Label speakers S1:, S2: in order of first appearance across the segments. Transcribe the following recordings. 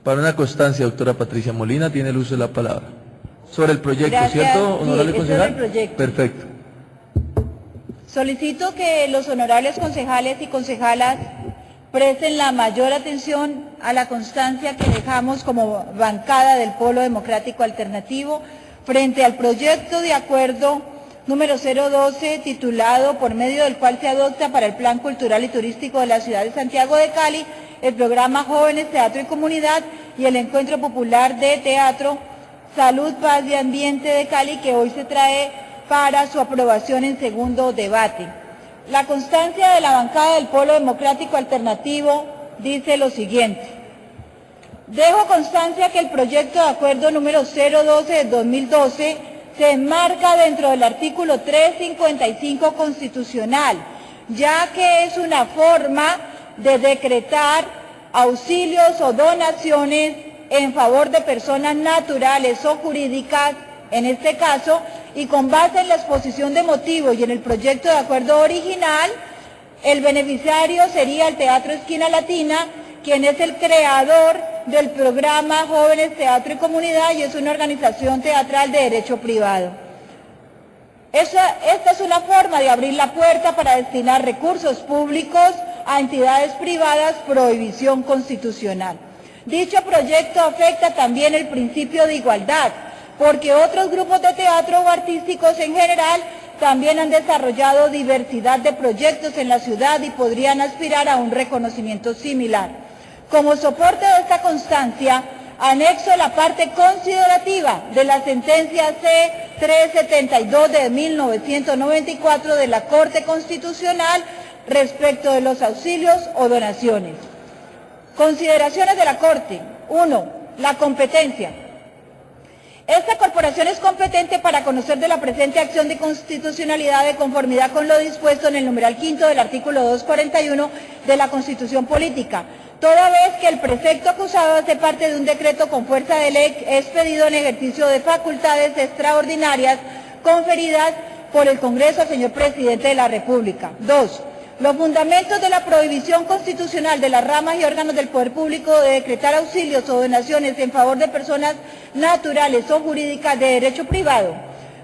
S1: Para una constancia, doctora Patricia Molina, tiene el uso de la palabra. Sobre el proyecto,
S2: Gracias.
S1: ¿cierto, honorable
S2: Sí,
S1: concejal?
S2: sobre el proyecto.
S1: Perfecto.
S2: Solicito que los honorables concejales y concejalas presten la mayor atención a la constancia que dejamos como bancada del Polo Democrático Alternativo frente al proyecto de acuerdo número 012 titulado por medio del cual se adopta para el Plan Cultural y Turístico de la ciudad de Santiago de Cali el programa Jóvenes, Teatro y Comunidad y el Encuentro Popular de Teatro, Salud, Paz y Ambiente de Cali, que hoy se trae para su aprobación en segundo debate. La constancia de la bancada del Polo Democrático Alternativo dice lo siguiente. Dejo constancia que el proyecto de acuerdo número 012 de 2012 se enmarca dentro del artículo 355 constitucional, ya que es una forma de decretar auxilios o donaciones en favor de personas naturales o jurídicas, en este caso, y con base en la exposición de motivos y en el proyecto de acuerdo original, el beneficiario sería el Teatro Esquina Latina, quien es el creador del programa Jóvenes, Teatro y Comunidad y es una organización teatral de derecho privado. Esta es una forma de abrir la puerta para destinar recursos públicos a entidades privadas, prohibición constitucional. Dicho proyecto afecta también el principio de igualdad, porque otros grupos de teatro o artísticos en general también han desarrollado diversidad de proyectos en la ciudad y podrían aspirar a un reconocimiento similar. Como soporte de esta constancia, anexo la parte considerativa de la sentencia C-372 de 1994 de la Corte Constitucional respecto de los auxilios o donaciones. Consideraciones de la Corte. 1. La competencia. Esta corporación es competente para conocer de la presente acción de constitucionalidad de conformidad con lo dispuesto en el numeral quinto del artículo 241 de la Constitución Política, toda vez que el precepto acusado hace parte de un decreto con fuerza de ley expedido en ejercicio de facultades extraordinarias conferidas por el Congreso al señor Presidente de la República. 2. Los fundamentos de la prohibición constitucional de las ramas y órganos del poder público de decretar auxilios o donaciones en favor de personas naturales o jurídicas de derecho privado,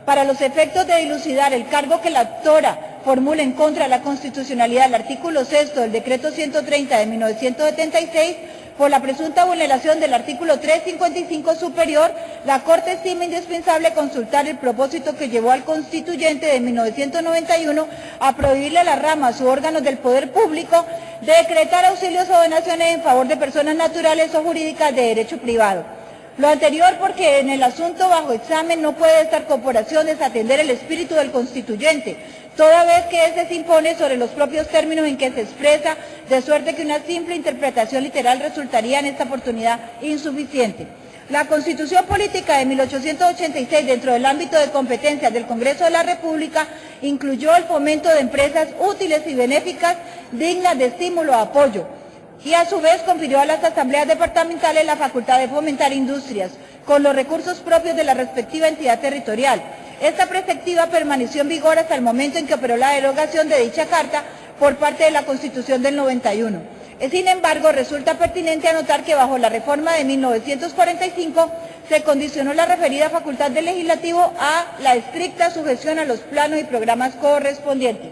S2: para los efectos de dilucidar el cargo que la autora formula en contra de la constitucionalidad del artículo 6 del decreto 130 de 1976, por la presunta vulneración del artículo 355 superior, la Corte estima indispensable consultar el propósito que llevó al constituyente de 1991 a prohibirle a las ramas u órganos del poder público decretar auxilios o donaciones en favor de personas naturales o jurídicas de derecho privado. Lo anterior porque en el asunto bajo examen no puede esta corporación desatender el espíritu del constituyente, toda vez que éste se impone sobre los propios términos en que se expresa, de suerte que una simple interpretación literal resultaría en esta oportunidad insuficiente. La Constitución Política de 1886, dentro del ámbito de competencias del Congreso de la República, incluyó el fomento de empresas útiles y benéficas dignas de estímulo o apoyo, y a su vez confirió a las asambleas departamentales la facultad de fomentar industrias con los recursos propios de la respectiva entidad territorial. Esta perspectiva permaneció en vigor hasta el momento en que operó la derogación de dicha carta por parte de la Constitución del 91. Sin embargo, resulta pertinente anotar que bajo la reforma de 1945 se condicionó la referida facultad del legislativo a la estricta sujeción a los planos y programas correspondientes.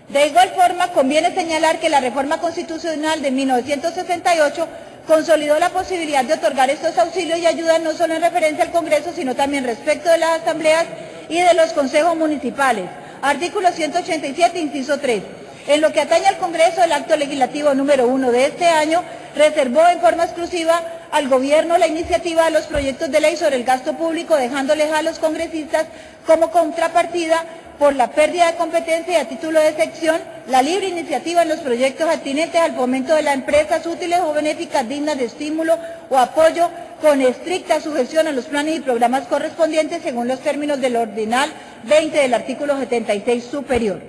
S2: De igual forma, conviene señalar que la reforma constitucional de 1968 consolidó la posibilidad de otorgar estos auxilios y ayudas no solo en referencia al Congreso, sino también respecto de las asambleas y de los consejos municipales. Artículo 187, inciso 3. En lo que atañe al Congreso, el acto legislativo número 1 de este año reservó en forma exclusiva al Gobierno la iniciativa de los proyectos de ley sobre el gasto público, dejándoles a los congresistas como contrapartida por la pérdida de competencia y a título de excepción la libre iniciativa en los proyectos atinentes al fomento de las empresas útiles o benéficas dignas de estímulo o apoyo con estricta sujeción a los planes y programas correspondientes según los términos del ordinal 20 del artículo 76 superior.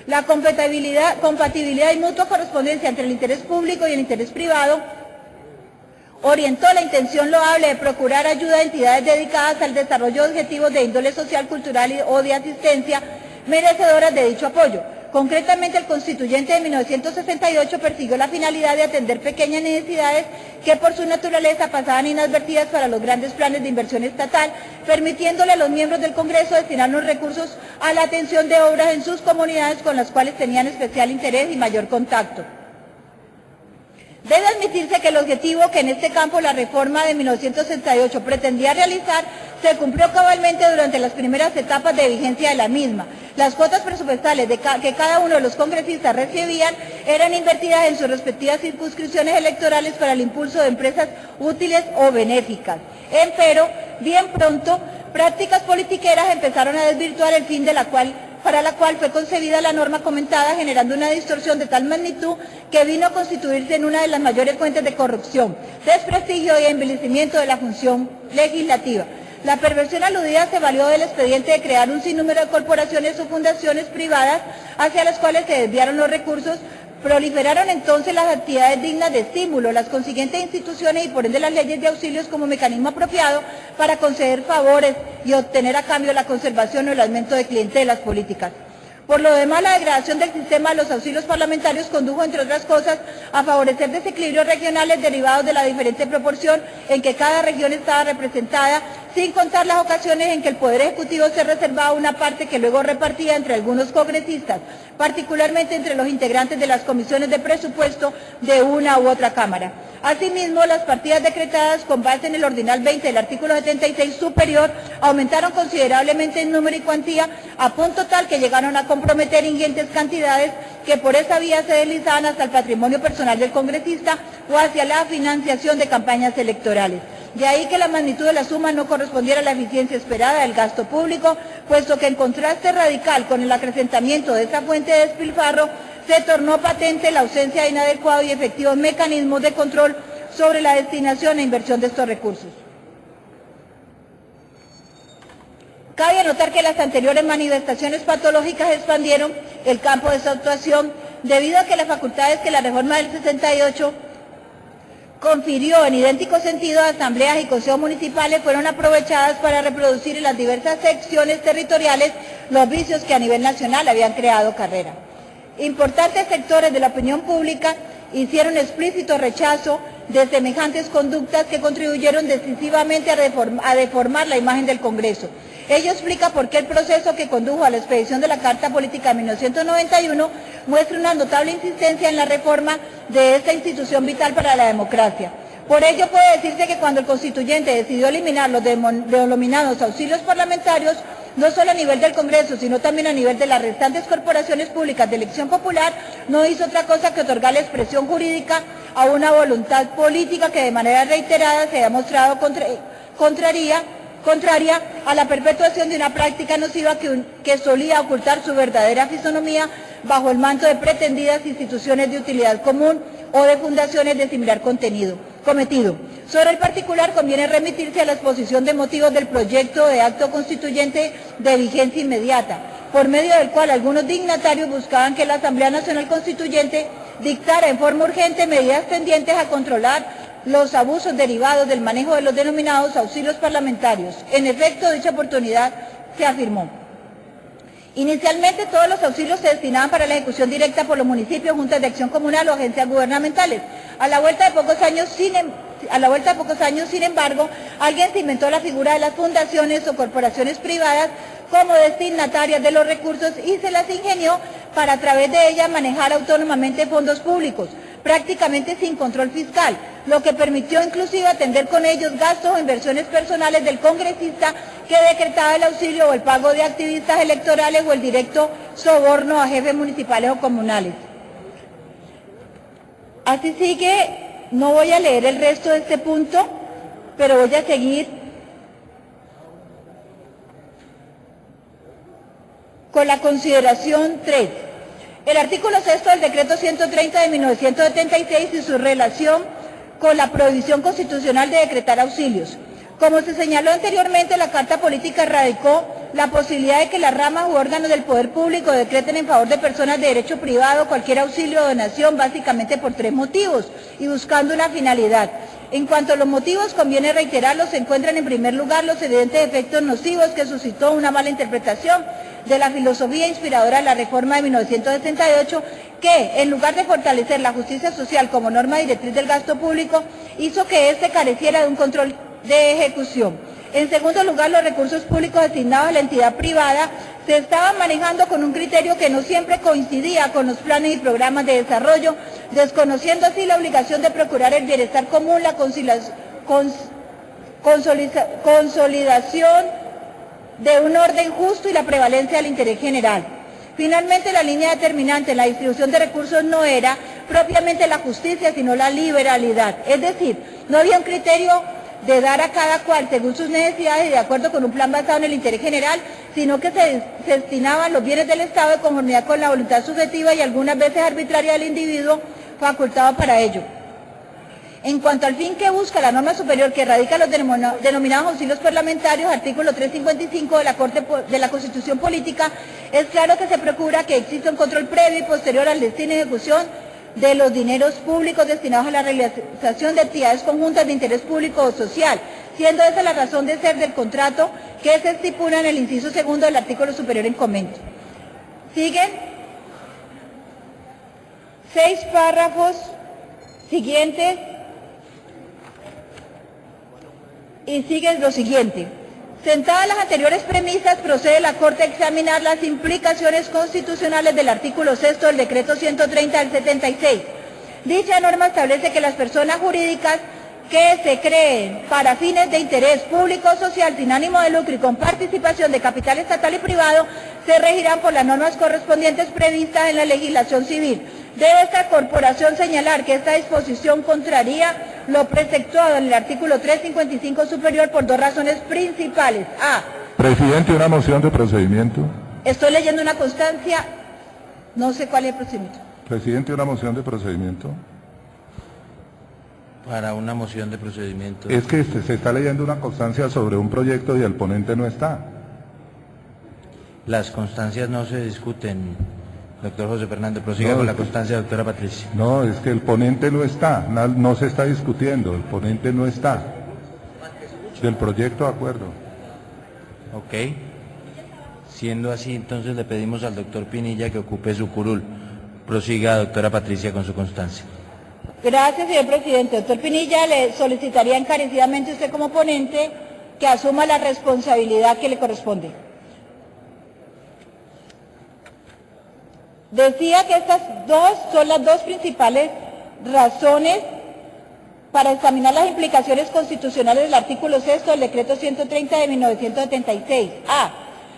S2: La compatibilidad y mutua correspondencia entre el interés público y el interés privado orientó la intención loable de procurar ayuda a entidades dedicadas al desarrollo de objetivos de índole social, cultural o de asistencia merecedoras de dicho apoyo. Concretamente, el constituyente de 1968 persiguió la finalidad de atender pequeñas necesidades que por su naturaleza pasaban inadvertidas para los grandes planes de inversión estatal, permitiéndole a los miembros del Congreso destinar los recursos a la atención de obras en sus comunidades con las cuales tenían especial interés y mayor contacto. Debe admitirse que el objetivo que en este campo la reforma de 1968 pretendía realizar se cumplió cabalmente durante las primeras etapas de vigencia de la misma. Las cuotas presupuestales que cada uno de los congresistas recibían eran invertidas en sus respectivas circunscripciones electorales para el impulso de empresas útiles o benéficas. Empero, bien pronto, prácticas politiqueras empezaron a desvirtuar el fin para la cual fue concebida la norma comentada, generando una distorsión de tal magnitud que vino a constituirse en una de las mayores fuentes de corrupción, desprestigio y envilecimiento de la función legislativa. La perversión aludida se valió del expediente de crear un sinnúmero de corporaciones o fundaciones privadas hacia las cuales se desviaron los recursos. Proliferaron entonces las actividades dignas de estímulo, las consiguientes instituciones y por ende las leyes de auxilios como mecanismo apropiado para conceder favores y obtener a cambio la conservación o el aumento de clientelas políticas. Por lo demás, la degradación del sistema de los auxilios parlamentarios condujo, entre otras cosas, a favorecer desequilibrios regionales derivados de la diferente proporción en que cada región estaba representada, sin contar las ocasiones en que el Poder Ejecutivo se reservaba una parte que luego repartía entre algunos congresistas, particularmente entre los integrantes de las comisiones de presupuesto de una u otra Cámara. Asimismo, las partidas decretadas con base en el ordinal 20 del artículo 76 superior aumentaron considerablemente en número y cuantía, a punto tal que llegaron a comprometer ingentes cantidades que por esa vía se deslizaban hasta el patrimonio personal del congresista o hacia la financiación de campañas electorales. De ahí que la magnitud de la suma no correspondiera a la eficiencia esperada del gasto público, puesto que en contraste radical con el acrecentamiento de esa fuente de despilfarro, se tornó patente la ausencia de inadecuados y efectivos mecanismos de control sobre la destinación e inversión de estos recursos. Cabe anotar que las anteriores manifestaciones patológicas expandieron el campo de su actuación debido a que las facultades que la reforma del 68 confirió en idéntico sentido a asambleas y consejos municipales fueron aprovechadas para reproducir en las diversas secciones territoriales los vicios que a nivel nacional habían creado carrera. Importantes sectores de la opinión pública hicieron explícito rechazo de semejantes conductas que contribuyeron decisivamente a deformar la imagen del Congreso. Ello explica por qué el proceso que condujo a la expedición de la Carta Política de 1991 muestra una notable insistencia en la reforma de esta institución vital para la democracia. Por ello puede decirse que cuando el constituyente decidió eliminar los denominados auxilios parlamentarios, no solo a nivel del Congreso, sino también a nivel de las restantes corporaciones públicas de elección popular, no hizo otra cosa que otorgar la expresión jurídica a una voluntad política que de manera reiterada se ha mostrado contraria a la perpetuación de una práctica nociva que solía ocultar su verdadera fisonomía bajo el manto de pretendidas instituciones de utilidad común o de fundaciones de similar cometido. Sobre el particular conviene remitirse a la exposición de motivos del proyecto de acto constituyente de vigencia inmediata, por medio del cual algunos dignatarios buscaban que la Asamblea Nacional Constituyente dictara en forma urgente medidas tendientes a controlar los abusos derivados del manejo de los denominados auxilios parlamentarios. En efecto, dicha oportunidad se afirmó. Inicialmente todos los auxilios se destinaban para la ejecución directa por los municipios, juntas de acción comunal o agencias gubernamentales. A la vuelta de pocos años, sin embargo, alguien se inventó la figura de las fundaciones o corporaciones privadas como destinatarias de los recursos y se las ingenió para a través de ellas manejar autónomamente fondos públicos, prácticamente sin control fiscal, lo que permitió inclusive atender con ellos gastos o inversiones personales del congresista que decretaba el auxilio o el pago de activistas electorales o el directo soborno a jefes municipales o comunales. Así sigue, no voy a leer el resto de este punto, pero voy a seguir con la consideración 3. El artículo 6 del decreto 130 de 1976 y su relación con la prohibición constitucional de decretar auxilios. Como se señaló anteriormente, la Carta Política radicó la posibilidad de que las ramas u órganos del poder público decreten en favor de personas de derecho privado cualquier auxilio o donación, básicamente por 3 motivos y buscando una finalidad. En cuanto a los motivos, conviene reiterarlos, se encuentran en primer lugar los evidentes efectos nocivos que suscitó una mala interpretación de la filosofía inspiradora de la reforma de 1968, que, en lugar de fortalecer la justicia social como norma directriz del gasto público, hizo que éste careciera de un control de ejecución. En segundo lugar, los recursos públicos destinados a la entidad privada se estaban manejando con un criterio que no siempre coincidía con los planes y programas de desarrollo, desconociendo así la obligación de procurar el bienestar común, la consolidación de un orden justo y la prevalencia del interés general. Finalmente, la línea determinante en la distribución de recursos no era propiamente la justicia, sino la liberalidad. Es decir, no había un criterio de dar a cada cual según sus necesidades y de acuerdo con un plan basado en el interés general, sino que se destinaban los bienes del Estado de conformidad con la voluntad subjetiva y algunas veces arbitraria del individuo facultado para ello. En cuanto al fin que busca la norma superior que radica los denominados auxilios parlamentarios, artículo 355 de la Constitución Política, es claro que se procura que exista un control previo y posterior al destino y ejecución de los dineros públicos destinados a la realización de actividades conjuntas de interés público o social, siendo esa la razón de ser del contrato que se estipula en el inciso segundo del artículo superior en comento. Siguen 6 párrafos siguientes y siguen lo siguiente. Sentadas las anteriores premisas, procede la Corte a examinar las implicaciones constitucionales del artículo 6 del decreto 130 del 76. Dicha norma establece que las personas jurídicas que se creen para fines de interés público o social sin ánimo de lucro y con participación de capital estatal y privado se regirán por las normas correspondientes previstas en la legislación civil. Debe esta corporación señalar que esta disposición contraría lo preceptuado en el artículo 355 superior por 2 razones principales. A.
S3: Presidente, una moción de procedimiento.
S2: Estoy leyendo una constancia, no sé cuál es el procedimiento.
S3: Presidente, una moción de procedimiento.
S1: Para una moción de procedimiento.
S3: Es que se está leyendo una constancia sobre un proyecto y el ponente no está.
S1: Las constancias no se discuten, doctor José Fernando. Prosiga
S3: No,
S1: con la constancia, doctora Patricia.
S3: No, es que el ponente no está, no se está discutiendo, el ponente no está. Del proyecto de acuerdo.
S1: Ok. Siendo así, entonces le pedimos al doctor Pinilla que ocupe su curul. Prosiga, doctora Patricia, con su constancia.
S2: Gracias, señor presidente. Doctor Pinilla, le solicitaría encarecidamente a usted como ponente que asuma la responsabilidad que le corresponde. Decía que estas dos son las dos principales razones para examinar las implicaciones constitucionales del artículo 6 del decreto 130 de 1976. A.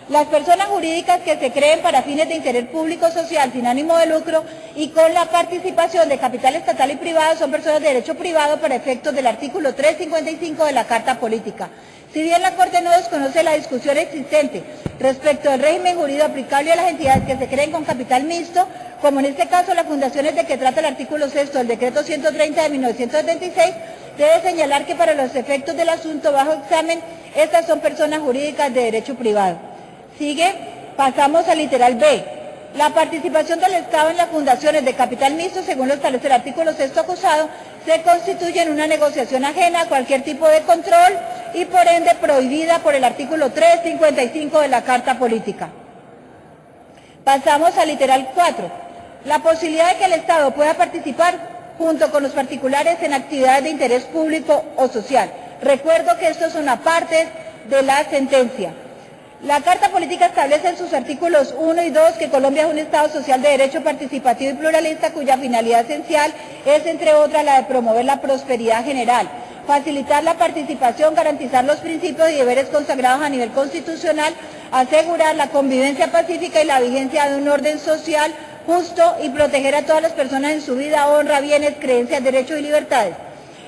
S2: Las personas jurídicas que se creen para fines de interés público social sin ánimo de lucro y con la participación de capital estatal y privado son personas de derecho privado para efectos del artículo 355 de la Carta Política. Si bien la Corte no desconoce la discusión existente respecto del régimen jurídico aplicable a las entidades que se creen con capital mixto, como en este caso las fundaciones de que trata el artículo 6 del decreto 130 de 1976, debe señalar que para los efectos del asunto bajo examen, estas son personas jurídicas de derecho privado. Sigue, pasamos al literal B. La participación del Estado en las fundaciones de capital mixto, según lo establece el artículo 6 acusado, se constituye en una negociación ajena a cualquier tipo de control y por ende prohibida por el artículo 355 de la Carta Política. Pasamos al literal 4. La posibilidad de que el Estado pueda participar junto con los particulares en actividades de interés público o social. Recuerdo que esto es una parte de la sentencia. La Carta Política establece en sus artículos 1 y 2 que Colombia es un Estado social de derecho participativo y pluralista cuya finalidad esencial es, entre otras, la de promover la prosperidad general, facilitar la participación, garantizar los principios y deberes consagrados a nivel constitucional, asegurar la convivencia pacífica y la vigencia de un orden social justo y proteger a todas las personas en su vida, honra, bienes, creencias, derechos y libertades.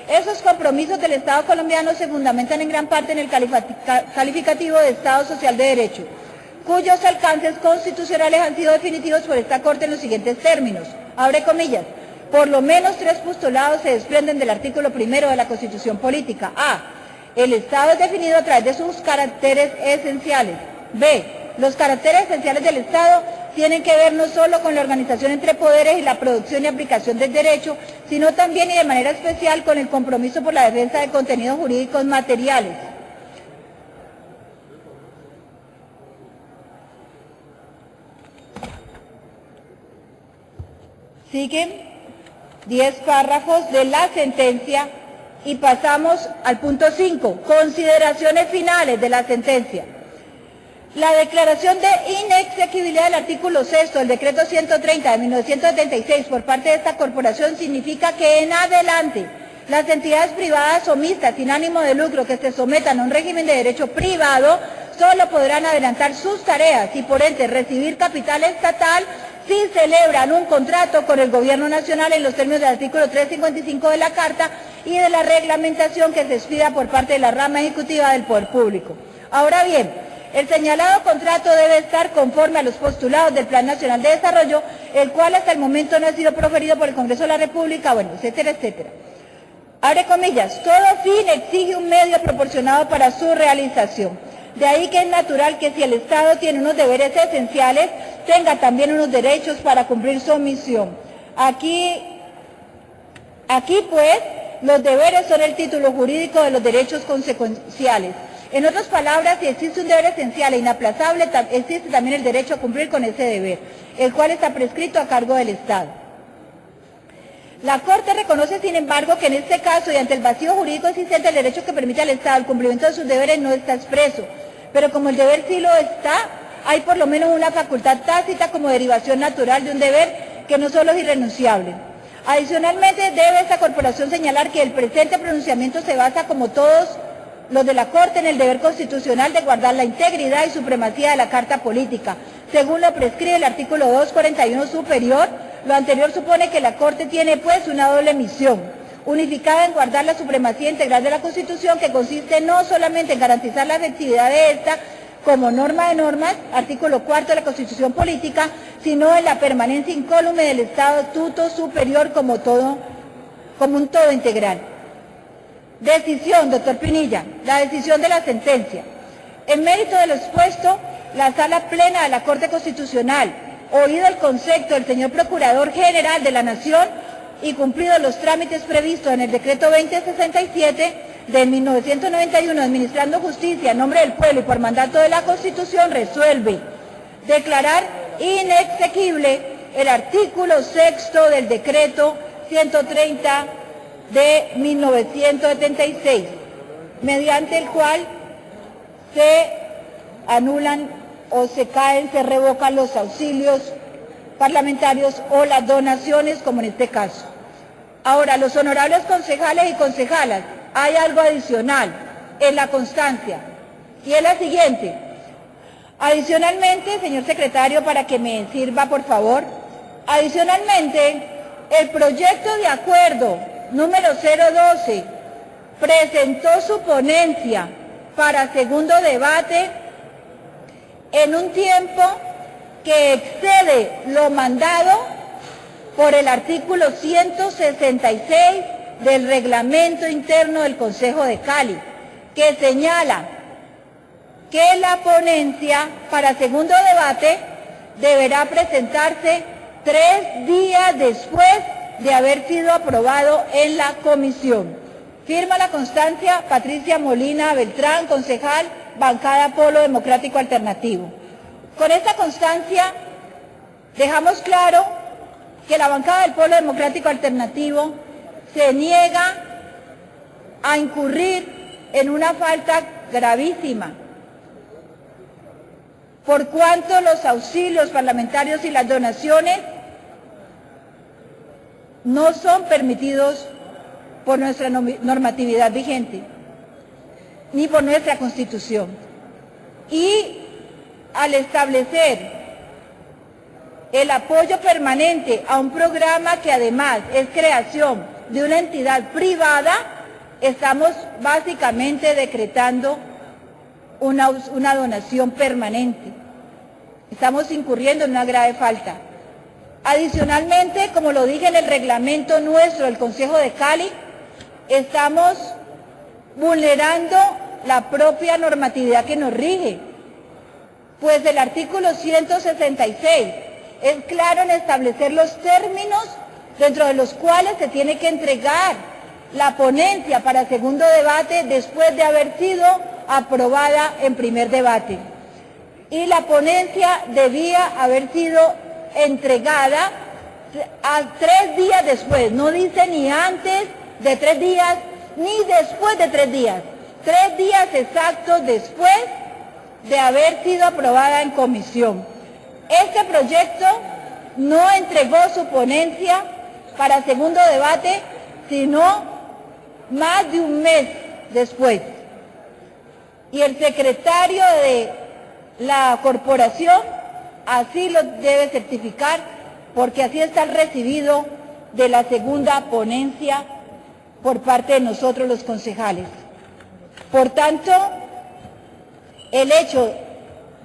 S2: Esos compromisos del Estado colombiano se fundamentan en gran parte en el calificativo de Estado Social de Derecho, cuyos alcances constitucionales han sido definitivos por esta Corte en los siguientes términos. Abre comillas. Por lo menos 3 postulados se desprenden del artículo 1 de la Constitución Política. A. El Estado es definido a través de sus caracteres esenciales. B. Los caracteres esenciales del Estado tienen que ver no solo con la organización entre poderes y la producción y aplicación del derecho, sino también y de manera especial con el compromiso por la defensa de contenidos jurídicos materiales. Siguen 10 párrafos de la sentencia y pasamos al punto 5, consideraciones finales de la sentencia. La declaración de inexequibilidad del artículo 6 del decreto 130 de 1976 por parte de esta corporación significa que en adelante las entidades privadas o mixtas sin ánimo de lucro que se sometan a un régimen de derecho privado solo podrán adelantar sus tareas y por ende recibir capital estatal si celebran un contrato con el Gobierno Nacional en los términos del artículo 355 de la Carta y de la reglamentación que se expida por parte de la rama ejecutiva del Poder Público. Ahora bien, el señalado contrato debe estar conforme a los postulados del Plan Nacional de Desarrollo, el cual hasta el momento no ha sido proferido por el Congreso de la República, bueno, etcétera, etcétera. Abre comillas, todo fin exige un medio proporcionado para su realización. De ahí que es natural que si el Estado tiene unos deberes esenciales, tenga también unos derechos para cumplir su misión. Aquí pues, los deberes son el título jurídico de los derechos consecuenciales. En otras palabras, si existe un deber esencial e inaplazable, existe también el derecho a cumplir con ese deber, el cual está prescrito a cargo del Estado. La Corte reconoce, sin embargo, que en este caso y ante el vacío jurídico existente, el derecho que permite al Estado el cumplimiento de sus deberes no está expreso, pero como el deber sí lo está, hay por lo menos una facultad tácita como derivación natural de un deber que no solo es irrenunciable. Adicionalmente, debe esta corporación señalar que el presente pronunciamiento se basa, como todos los de la Corte, en el deber constitucional de guardar la integridad y supremacía de la Carta Política, según lo prescribe el artículo 241 superior. Lo anterior supone que la Corte tiene pues una doble misión, unificada en guardar la supremacía integral de la Constitución, que consiste no solamente en garantizar la efectividad de esta como norma de normas, artículo 4 de la Constitución Política, sino en la permanencia incólume del Estatuto Superior como un todo integral. Decisión, doctor Pinilla, la decisión de la sentencia. En mérito de lo expuesto, la Sala Plena de la Corte Constitucional, oído el concepto del señor Procurador General de la Nación y cumplidos los trámites previstos en el Decreto 2067 de 1991, administrando justicia en nombre del pueblo y por mandato de la Constitución, resuelve declarar inexequible el artículo 6 del Decreto 130 de 1976, mediante el cual se anulan o se caen, se revocan los auxilios parlamentarios o las donaciones, como en este caso. Ahora, los honorables concejales y concejalas, hay algo adicional en la constancia, y es la siguiente. Adicionalmente, señor secretario, para que me sirva, por favor, adicionalmente, el proyecto de acuerdo número 012 presentó su ponencia para segundo debate en un tiempo que excede lo mandado por el artículo 166 del reglamento interno del Consejo de Cali, que señala que la ponencia para segundo debate deberá presentarse 3 días después de haber sido aprobado en la comisión. Firma la constancia Patricia Molina Beltrán, concejal, bancada Polo Democrático Alternativo. Con esta constancia dejamos claro que la bancada del Polo Democrático Alternativo se niega a incurrir en una falta gravísima, por cuanto los auxilios parlamentarios y las donaciones no son permitidos por nuestra normatividad vigente, ni por nuestra Constitución. Y al establecer el apoyo permanente a un programa que además es creación de una entidad privada, estamos básicamente decretando una donación permanente. Estamos incurriendo en una grave falta. Adicionalmente, como lo dije en el reglamento nuestro del Consejo de Cali, estamos vulnerando la propia normatividad que nos rige, pues el artículo 166 es claro en establecer los términos dentro de los cuales se tiene que entregar la ponencia para segundo debate después de haber sido aprobada en primer debate. Y la ponencia debía haber sido entregada a 3 días después, no dice ni antes de 3 días, ni después de 3 días. 3 días exactos después de haber sido aprobada en comisión. Este proyecto no entregó su ponencia para segundo debate, sino más de un mes después. Y el secretario de la corporación así lo debe certificar, porque así está el recibido de la segunda ponencia por parte de nosotros los concejales. Por tanto, el hecho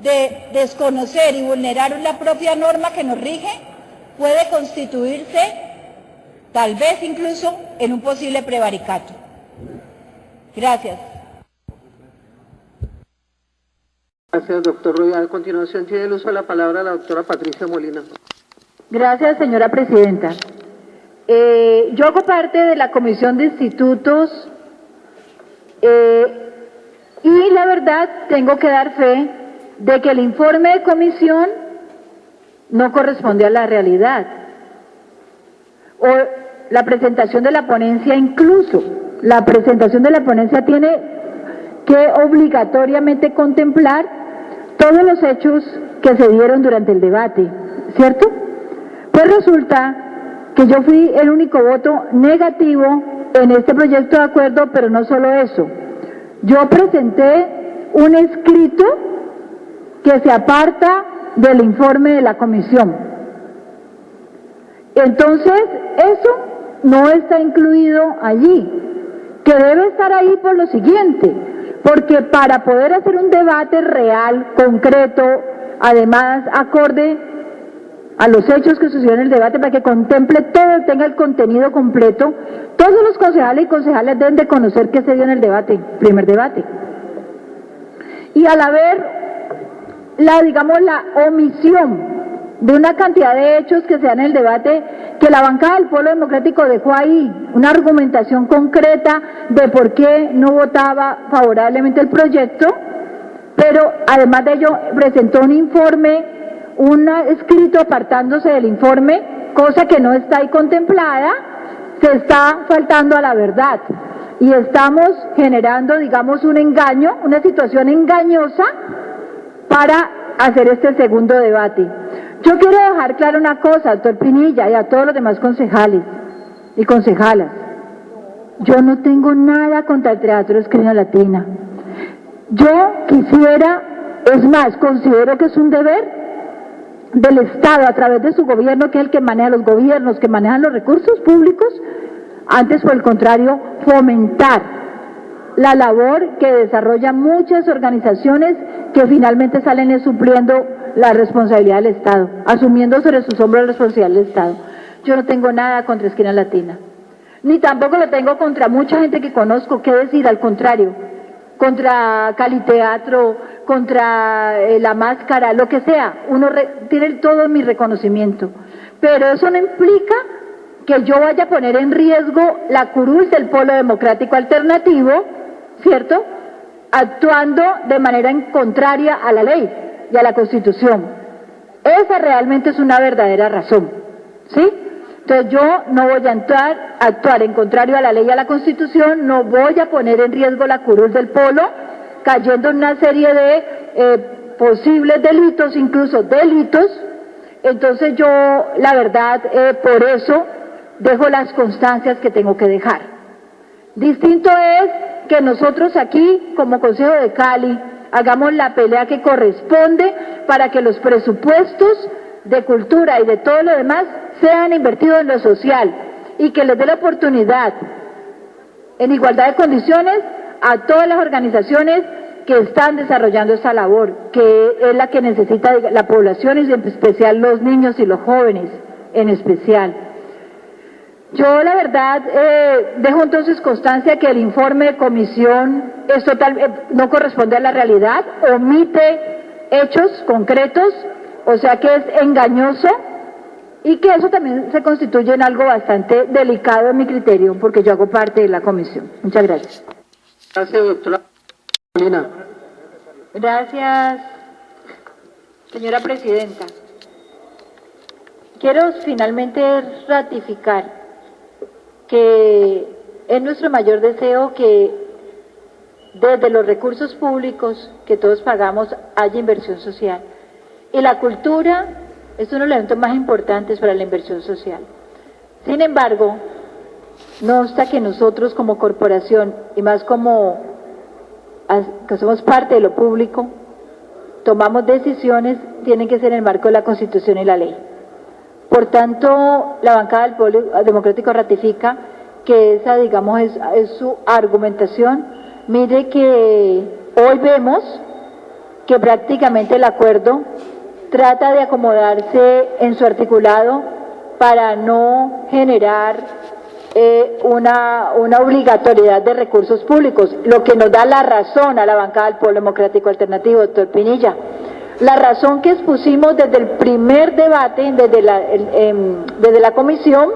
S2: de desconocer y vulnerar la propia norma que nos rige puede constituirse, tal vez incluso, en un posible prevaricato. Gracias.
S4: Gracias, doctor Rueda. A continuación tiene el uso de la palabra la doctora Patricia Molina.
S5: Gracias, señora presidenta. Yo hago parte de la Comisión de Institutos y la verdad tengo que dar fe de que el informe de comisión no corresponde a la realidad. O la presentación de la ponencia, incluso la presentación de la ponencia tiene que obligatoriamente contemplar todos los hechos que se dieron durante el debate, ¿cierto? Pues resulta que yo fui el único voto negativo en este proyecto de acuerdo, pero no solo eso. Yo presenté un escrito que se aparta del informe de la comisión. Entonces, eso no está incluido allí, que debe estar ahí por lo siguiente, porque para poder hacer un debate real, concreto, además acorde a los hechos que sucedieron en el debate, para que contemple todo, tenga el contenido completo, todos los concejales y concejales deben de conocer qué se dio en el debate, primer debate. Y al haber la omisión de una cantidad de hechos que se dan en el debate, que la bancada del Polo Democrático dejó ahí una argumentación concreta de por qué no votaba favorablemente el proyecto, pero además de ello presentó un informe, un escrito apartándose del informe, cosa que no está ahí contemplada, se está faltando a la verdad y estamos generando, un engaño, una situación engañosa para hacer este segundo debate. Yo quiero dejar claro una cosa, doctor Pinilla, y a todos los demás concejales y concejalas. Yo no tengo nada contra el Teatro Esquina Latina. Yo quisiera, es más, considero que es un deber del Estado, a través de su gobierno, que es el que maneja los gobiernos, que manejan los recursos públicos, antes por el contrario, fomentar la labor que desarrollan muchas organizaciones que finalmente salen supliendo la responsabilidad del Estado, asumiendo sobre sus hombros la responsabilidad del Estado. Yo no tengo nada contra Esquina Latina, ni tampoco lo tengo contra mucha gente que conozco, qué decir, al contrario, contra Cali Teatro, contra La Máscara, lo que sea, uno tiene todo mi reconocimiento, pero eso no implica que yo vaya a poner en riesgo la curul del Polo Democrático Alternativo, ¿cierto?, actuando de manera contraria a la ley y a la Constitución. Esa realmente es una verdadera razón, ¿sí? Entonces yo no voy a actuar en contrario a la ley y a la Constitución, no voy a poner en riesgo la curul del Polo, cayendo en una serie de posibles delitos, incluso delitos. Entonces yo, la verdad, por eso dejo las constancias que tengo que dejar. Distinto es que nosotros aquí, como Consejo de Cali, hagamos la pelea que corresponde para que los presupuestos de cultura y de todo lo demás sean invertidos en lo social y que les dé la oportunidad, en igualdad de condiciones, a todas las organizaciones que están desarrollando esta labor, que es la que necesita la población y en especial los niños y los jóvenes en especial. Yo la verdad dejo entonces constancia que el informe de comisión es no corresponde a la realidad, omite hechos concretos, o sea que es engañoso y que eso también se constituye en algo bastante delicado en mi criterio, porque yo hago parte de la comisión. Muchas gracias.
S4: Gracias, doctora Molina.
S5: Gracias, señora presidenta. Quiero finalmente ratificar que es nuestro mayor deseo que desde los recursos públicos que todos pagamos haya inversión social. Y la cultura es uno de los elementos más importantes para la inversión social. Sin embargo, no obsta que nosotros como corporación, y más como que somos parte de lo público, tomamos decisiones, tienen que ser en el marco de la Constitución y la ley. Por tanto, la bancada del Polo Democrático ratifica que esa, digamos, es su argumentación. Mire que hoy vemos que prácticamente el acuerdo trata de acomodarse en su articulado para no generar una obligatoriedad de recursos públicos, lo que nos da la razón a la bancada del Polo Democrático Alternativo, doctor Pinilla. La razón que expusimos desde el primer debate, desde la comisión,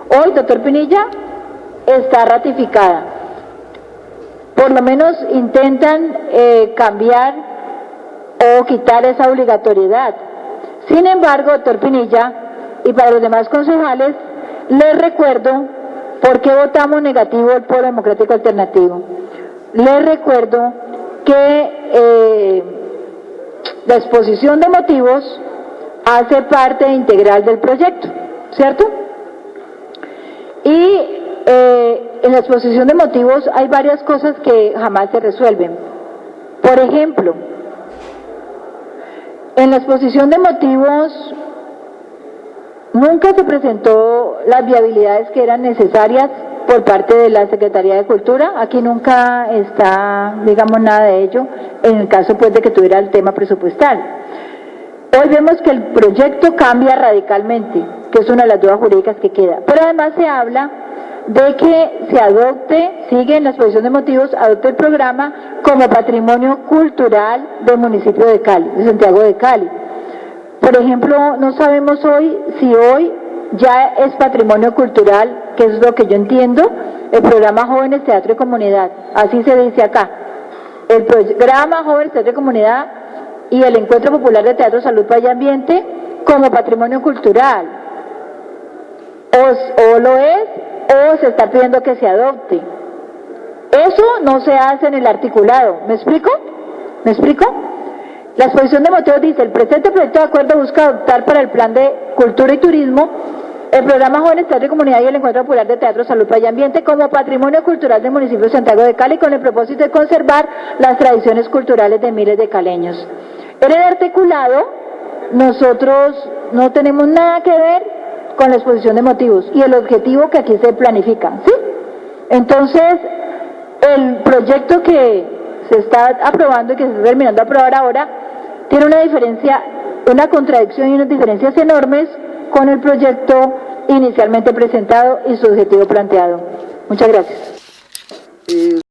S5: hoy, doctor Pinilla, está ratificada. Por lo menos intentan cambiar o quitar esa obligatoriedad. Sin embargo, doctor Pinilla, y para los demás concejales, les recuerdo por qué votamos negativo el Polo Democrático Alternativo. Les recuerdo que la exposición de motivos hace parte integral del proyecto, ¿cierto? Y en la exposición de motivos hay varias cosas que jamás se resuelven. Por ejemplo, en la exposición de motivos nunca se presentó las viabilidades que eran necesarias por parte de la Secretaría de Cultura. Aquí nunca está, digamos, nada de ello, en el caso pues de que tuviera el tema presupuestal. Hoy vemos que el proyecto cambia radicalmente, que es una de las dudas jurídicas que queda. Pero además se habla de que se adopte, sigue en la exposición de motivos, adopte el programa como patrimonio cultural del municipio de Cali, de Santiago de Cali. Por ejemplo, no sabemos hoy si hoy ya es patrimonio cultural, que es lo que yo entiendo, el programa Jóvenes Teatro y Comunidad, así se dice acá. El programa Jóvenes Teatro y Comunidad y el Encuentro Popular de Teatro, Salud, Paz y Ambiente como patrimonio cultural. O lo es, o se está pidiendo que se adopte. Eso no se hace en el articulado. ¿Me explico? ¿Me explico? La exposición de motivos dice: el presente proyecto de acuerdo busca adoptar para el plan de cultura y turismo el programa Jóvenes Teatro y Comunidad y el Encuentro Popular de Teatro, Salud, Paz y Ambiente como patrimonio cultural del municipio de Santiago de Cali, con el propósito de conservar las tradiciones culturales de miles de caleños. En el articulado nosotros no tenemos nada que ver con la exposición de motivos y el objetivo que aquí se planifica, ¿sí? Entonces, el proyecto que se está aprobando y que se está terminando de aprobar ahora tiene una diferencia, una contradicción y unas diferencias enormes con el proyecto inicialmente presentado y su objetivo planteado. Muchas gracias.